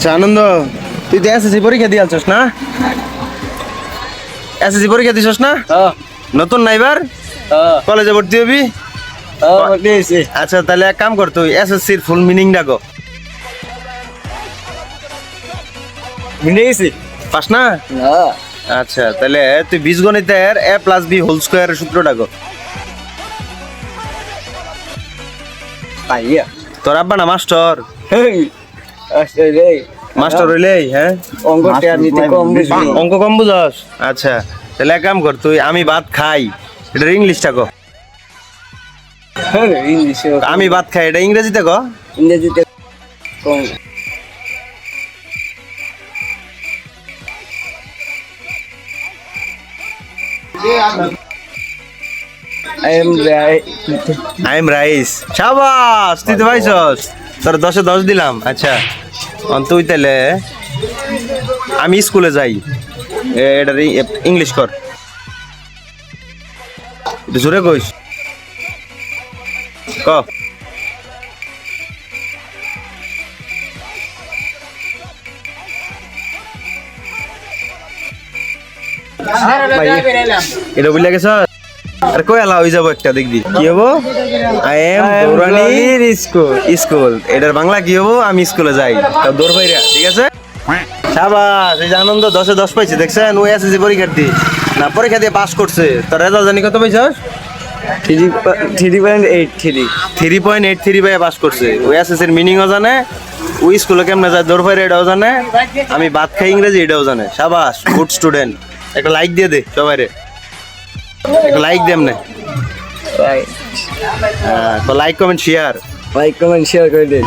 আচ্ছা আনন্দ, তুই তো এসএসসি পরীক্ষা দিয়ে আলছস না? এসএসসি পরীক্ষা দিছস না? নতুন না এবার কলেজে ভর্তি হবি? আচ্ছা তাহলে এক কাম কর, তুই এসএসসির ফুল মিনিং ডাকো। পাস না? আচ্ছা তাহলে তুই বীজগণিতের a + b হোল স্কয়ারের সূত্র ডাকো। তোর আব্বা না মাস্টার? মাস্টার হইলে হ্যাঁ অঙ্ক কম বুঝস? আচ্ছা তাহলে এক কাম কর, তুই আমি ভাত খাই এটা ইংলিশটা কো। আমি ভাত খাই এটা ইংরেজিতে কো। ইংরেজিতে আই এম রাইস। শাবাশ, তুই তো পাইছস, তোর 10-এ 10 দিলাম। আচ্ছা তুই তাহলে আমি স্কুলে যাই এটা ইংলিশ কর, জোরে কইস ক। এটা বুঝলে গেছ? আর কই আলা হয়ে যাবো একটা দেখবি কি হবো? আই এম দৌড়ানির স্কুল। এটার বাংলা কি হবো? আমি স্কুলে যাই। তো দৌড় ভাইরা, ঠিক আছে? শাবাশ, এই যে আনন্দ 10-এ 10 পাইছে দেখছেন? ওই এসএসসি পরীক্ষার্থী না, পরীক্ষা দিয়ে পাস করছে। তোর রেজাল্ট জানি কত পাইছস? 3.83 পাইয়া পাস করছে। ওই এসএসসির মিনিংও জানে, ওই স্কুলে কেমনে যায় দৌড় ভাইরা এটাও জানে, আমি ভাত খাই ইংরেজি এটাও জানে। শাবাশ, গুড স্টুডেন্ট। একটা লাইক দিয়ে দে সবাই রে, একটা লাইক দেম না। হ্যাঁ, লাইক কমেন্ট শেয়ার করে দিন।